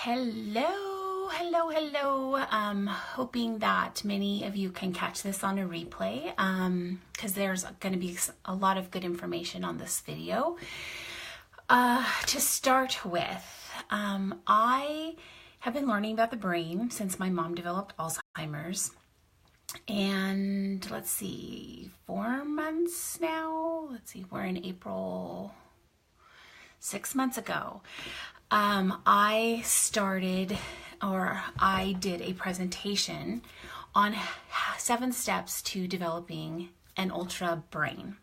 Hello. Hoping that many of you can catch this on a replay because there's going to be a lot of good information on this video. To start with, I have been learning about the brain since my mom developed Alzheimer's. And let's see, 4 months now. We're in April, 6 months ago. I did a presentation on 7 steps to developing an ultra brain.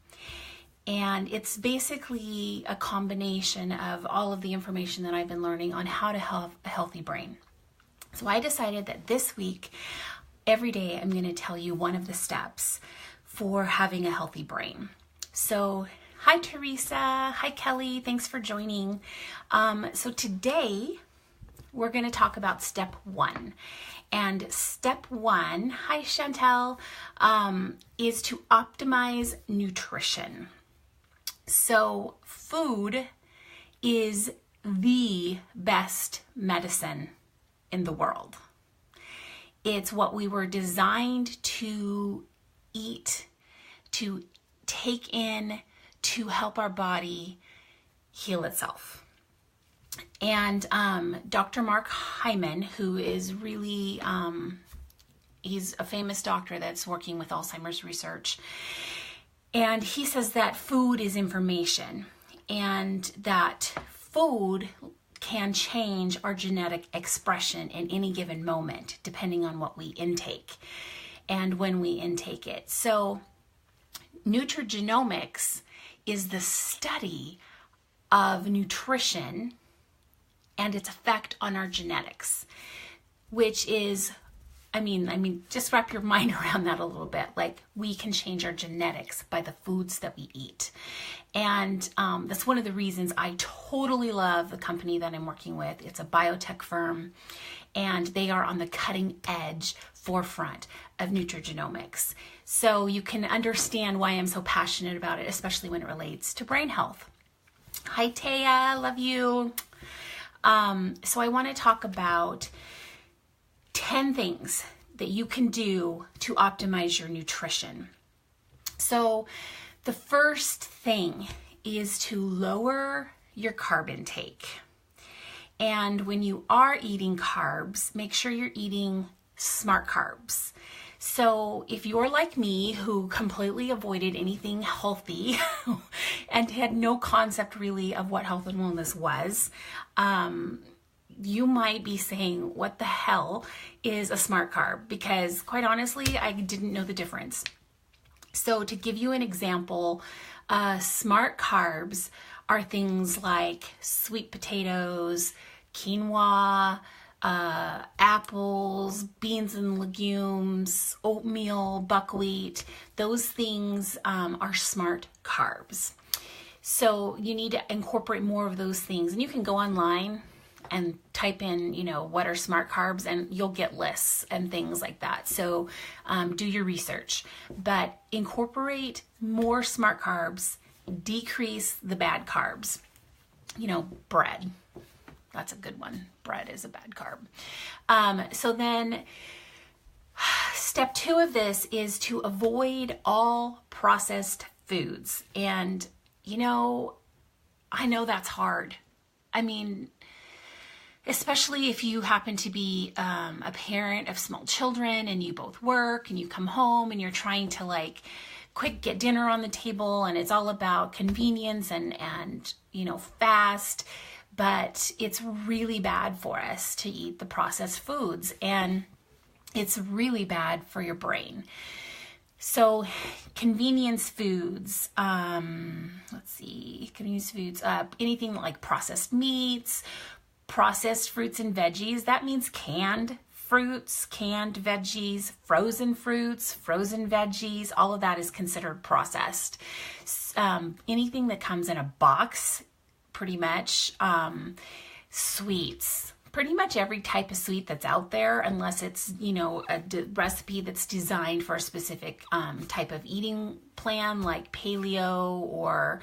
And it's basically a combination of all of the information that I've been learning on how to have a healthy brain. So I decided that this week, every day, I'm going to tell you one of the steps for having a healthy brain. So hi, Teresa. Hi, Kelly. Thanks for joining. So today, we're going to talk about step 1. And step 1, hi, Chantel, is to optimize nutrition. So food is the best medicine in the world. It's what we were designed to eat, to take in, to help our body heal itself. And Dr. Mark Hyman, who is really, he's a famous doctor that's working with Alzheimer's research. And he says that food is information and that food can change our genetic expression in any given moment, depending on what we intake and when we intake it. So nutrigenomics is the study of nutrition and its effect on our genetics, which is, just wrap your mind around that a little bit. Like, we can change our genetics by the foods that we eat. And that's one of the reasons I totally love the company that I'm working with. It's a biotech firm, and they are on the cutting edge forefront of nutrigenomics. So you can understand why I'm so passionate about it, especially when it relates to brain health. Hi, Taya, love you. So I want to talk about 10 things that you can do to optimize your nutrition. So the first thing is to lower your carb intake. And when you are eating carbs, make sure you're eating smart carbs. So if you're like me, who completely avoided anything healthy and had no concept really of what health and wellness was, you might be saying, what the hell is a smart carb? Because quite honestly, I didn't know the difference. So to give you an example, smart carbs are things like sweet potatoes, quinoa, apples, beans and legumes, oatmeal, buckwheat. Those things are smart carbs. So you need to incorporate more of those things. And you can go online and type in, what are smart carbs, and you'll get lists and things like that. So do your research, but incorporate more smart carbs, decrease the bad carbs. Bread. That's a good one. Bread is a bad carb. So then step 2 of this is to avoid all processed foods. And, I know that's hard. Especially if you happen to be a parent of small children and you both work and you come home and you're trying to quick get dinner on the table, and it's all about convenience and fast. But it's really bad for us to eat the processed foods, and it's really bad for your brain. So convenience foods, anything like processed meats, processed fruits and veggies. That means canned fruits, canned veggies, frozen fruits, frozen veggies. All of that is considered processed. Anything that comes in a box, pretty much. Sweets, pretty much every type of sweet that's out there, unless it's, a recipe that's designed for a specific type of eating plan, like paleo or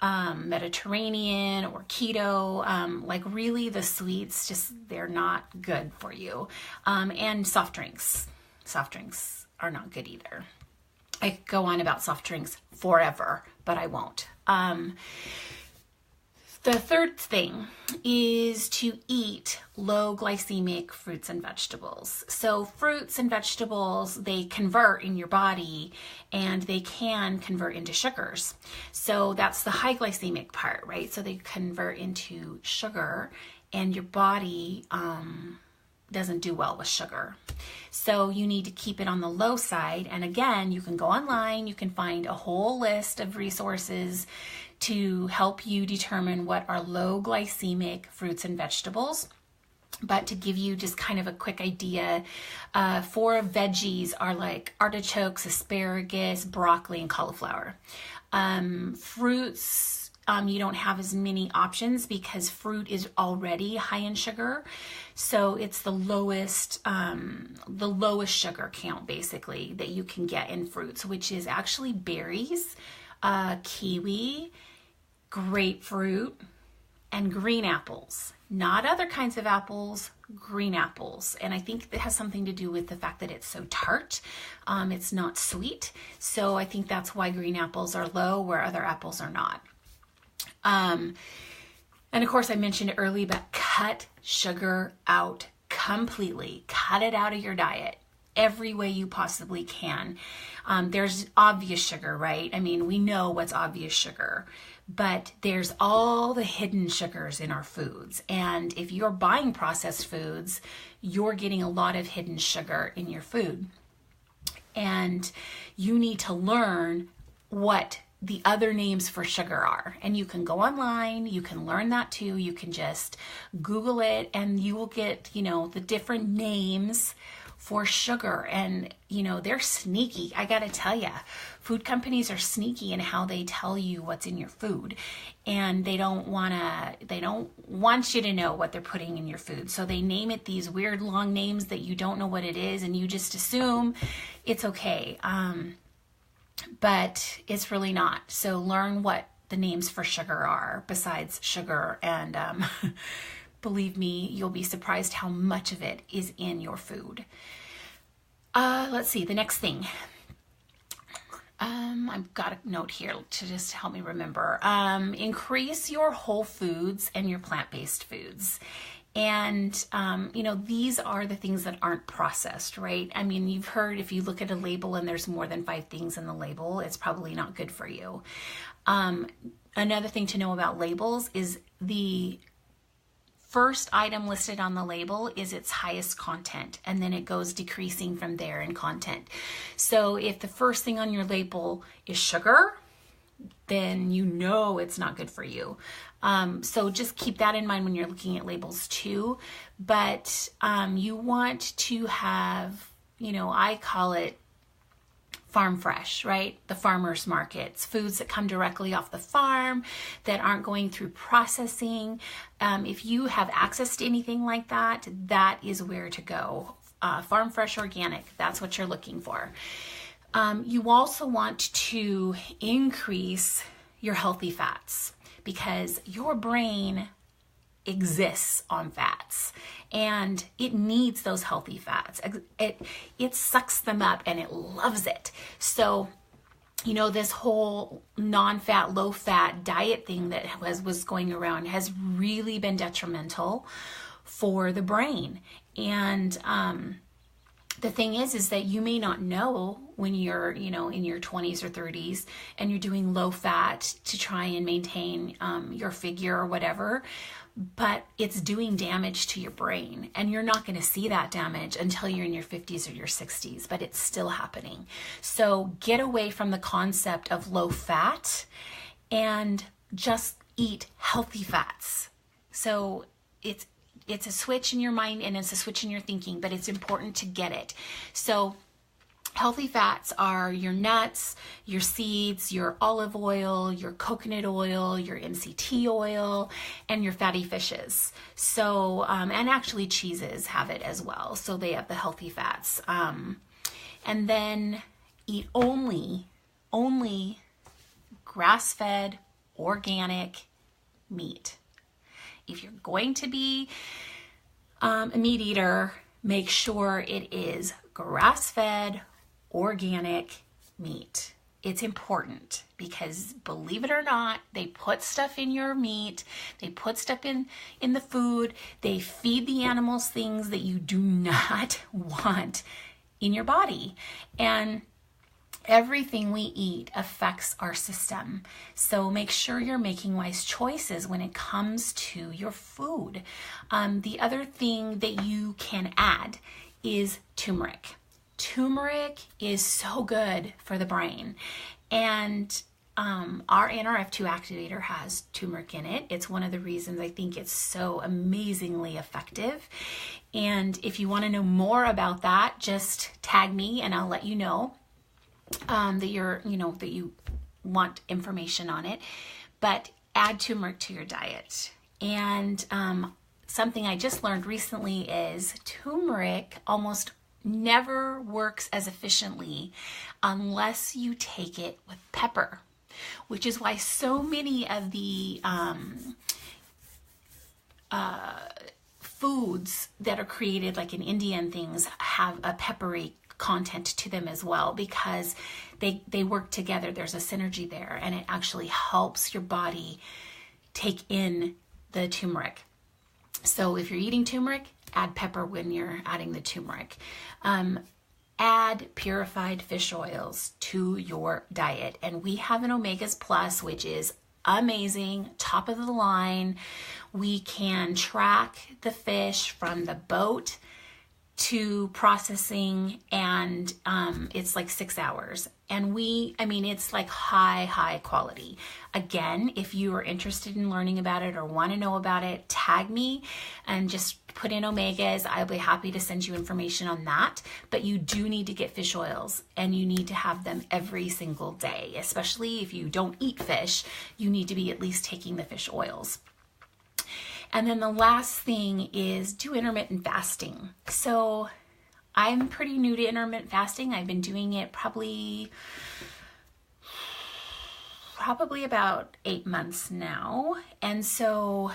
Mediterranean or keto, like really the sweets, just they're not good for you. And soft drinks. Soft drinks are not good either. I could go on about soft drinks forever, but I won't. The third thing is to eat low glycemic fruits and vegetables. So fruits and vegetables, they convert in your body and they can convert into sugars. So that's the high glycemic part, right? So they convert into sugar and your body doesn't do well with sugar. So you need to keep it on the low side. And again, you can go online, you can find a whole list of resources to help you determine what are low glycemic fruits and vegetables. But to give you just kind of a quick idea, 4 veggies are like artichokes, asparagus, broccoli, and cauliflower. Fruits, you don't have as many options because fruit is already high in sugar. So it's the lowest sugar count basically that you can get in fruits, which is actually berries, kiwi, grapefruit, and green apples. Not other kinds of apples, green apples. And I think it has something to do with the fact that it's so tart. It's not sweet. So I think that's why green apples are low where other apples are not. And of course I mentioned it earlier, but cut sugar out completely. Cut it out of your diet every way you possibly can. There's obvious sugar, right? I mean, we know what's obvious sugar, but there's all the hidden sugars in our foods. And if you're buying processed foods, you're getting a lot of hidden sugar in your food. And you need to learn what the other names for sugar are. And you can go online, you can learn that too. You can just Google it and you will get, the different names for sugar. And, they're sneaky. I got to tell you, food companies are sneaky in how they tell you what's in your food. And they don't want you to know what they're putting in your food. So they name it these weird long names that you don't know what it is. And you just assume it's okay. But it's really not. So learn what the names for sugar are besides sugar. And believe me, you'll be surprised how much of it is in your food. Let's see, the next thing. I've got a note here to just help me remember. Increase your whole foods and your plant-based foods. And, these are the things that aren't processed, right? I mean, you've heard if you look at a label and there's more than 5 things in the label, it's probably not good for you. Another thing to know about labels is the first item listed on the label is its highest content, and then it goes decreasing from there in content. So if the first thing on your label is sugar, then it's not good for you. So just keep that in mind when you're looking at labels too. But you want to have, I call it farm fresh, right? The farmers markets, foods that come directly off the farm that aren't going through processing. If you have access to anything like that, that is where to go. Farm fresh organic, that's what you're looking for. You also want to increase your healthy fats because your brain exists on fats and it needs those healthy fats. It sucks them up and it loves it. So, this whole non-fat, low-fat diet thing that was going around has really been detrimental for the brain. And the thing is that you may not know when you're, in your 20s or 30s and you're doing low fat to try and maintain your figure or whatever, but it's doing damage to your brain. And you're not going to see that damage until you're in your 50s or your 60s, but it's still happening. So get away from the concept of low fat and just eat healthy fats. So it's a switch in your mind and it's a switch in your thinking, but it's important to get it. So healthy fats are your nuts, your seeds, your olive oil, your coconut oil, your MCT oil, and your fatty fishes. So, and actually cheeses have it as well. So they have the healthy fats. And then eat only grass-fed organic meat. If you're going to be a meat eater, make sure it is grass-fed, organic meat. It's important because, believe it or not, they put stuff in your meat, they put stuff in the food, they feed the animals things that you do not want in your body. And everything we eat affects our system. So make sure you're making wise choices when it comes to your food. The other thing that you can add is turmeric. Turmeric is so good for the brain. And our NRF2 activator has turmeric in it. It's one of the reasons I think it's so amazingly effective. And if you want to know more about that, just tag me and I'll let you know that you want information on it. But add turmeric to your diet. And something I just learned recently is turmeric almost never works as efficiently unless you take it with pepper, which is why so many of the foods that are created like in India and things have a peppery content to them as well, because they work together. There's a synergy there, and it actually helps your body take in the turmeric. So if you're eating turmeric, add pepper when you're adding the turmeric. Add purified fish oils to your diet. And we have an Omegas Plus, which is amazing, top of the line. We can track the fish from the boat to processing, and it's like 6 hours. And it's like high quality. Again, if you are interested in learning about it or want to know about it, tag me and just put in Omegas. I'll be happy to send you information on that. But you do need to get fish oils, and you need to have them every single day. Especially if you don't eat fish, you need to be at least taking the fish oils. And then the last thing is do intermittent fasting. So I'm pretty new to intermittent fasting. I've been doing it probably about 8 months now. And so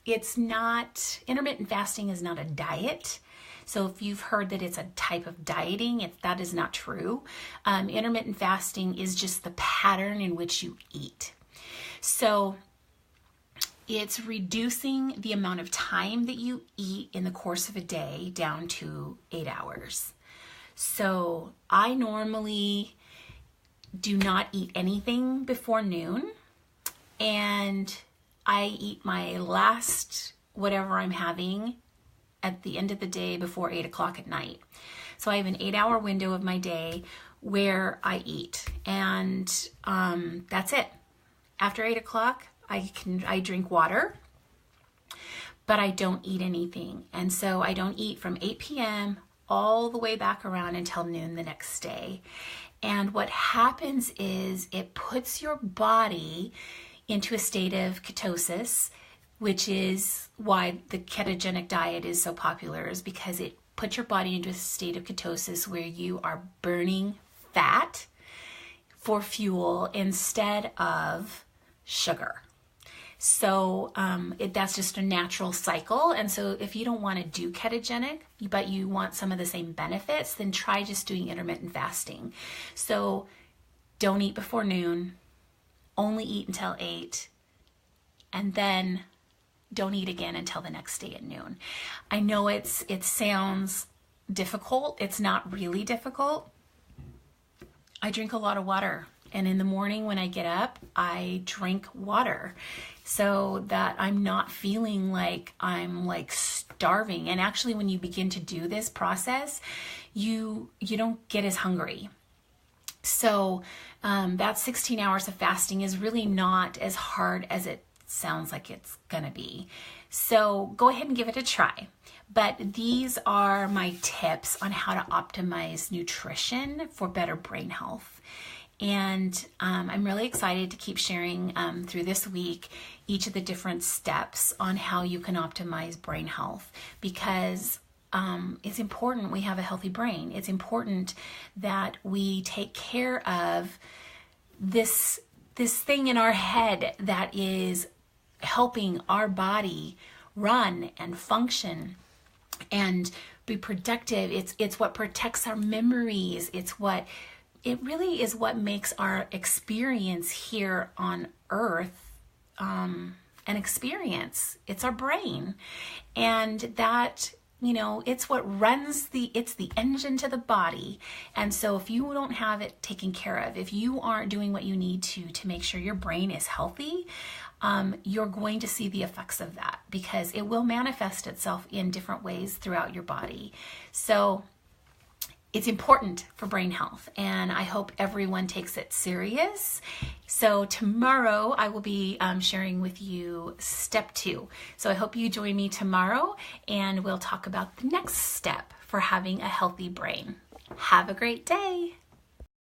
intermittent fasting is not a diet. So if you've heard that it's a type of dieting, that is not true. Intermittent fasting is just the pattern in which you eat. So it's reducing the amount of time that you eat in the course of a day down to 8 hours. So I normally do not eat anything before noon, and I eat my last whatever I'm having at the end of the day before 8 o'clock at night. So I have an 8-hour window of my day where I eat, and that's it. After 8 o'clock, I drink water, but I don't eat anything. And so I don't eat from 8 p.m. all the way back around until noon the next day. And what happens is it puts your body into a state of ketosis, which is why the ketogenic diet is so popular, is because it puts your body into a state of ketosis where you are burning fat for fuel instead of sugar. So that's just a natural cycle. And so if you don't want to do ketogenic, but you want some of the same benefits, then try just doing intermittent fasting. So don't eat before noon, only eat until 8, and then don't eat again until the next day at noon. I know it sounds difficult. It's not really difficult. I drink a lot of water. And in the morning when I get up, I drink water so that I'm not feeling like I'm like starving. And actually, when you begin to do this process, you don't get as hungry. So that 16 hours of fasting is really not as hard as it sounds like it's gonna be. So go ahead and give it a try. But these are my tips on how to optimize nutrition for better brain health. And I'm really excited to keep sharing through this week each of the different steps on how you can optimize brain health, because it's important we have a healthy brain. It's important that we take care of this this thing in our head that is helping our body run and function and be productive. It's what protects our memories. It really is what makes our experience here on earth an experience. It's our brain. And that, it's what runs it's the engine to the body. And so if you don't have it taken care of, if you aren't doing what you need to make sure your brain is healthy, you're going to see the effects of that, because it will manifest itself in different ways throughout your body. So it's important for brain health, and I hope everyone takes it serious. So tomorrow I will be sharing with you step 2. So I hope you join me tomorrow, and we'll talk about the next step for having a healthy brain. Have a great day.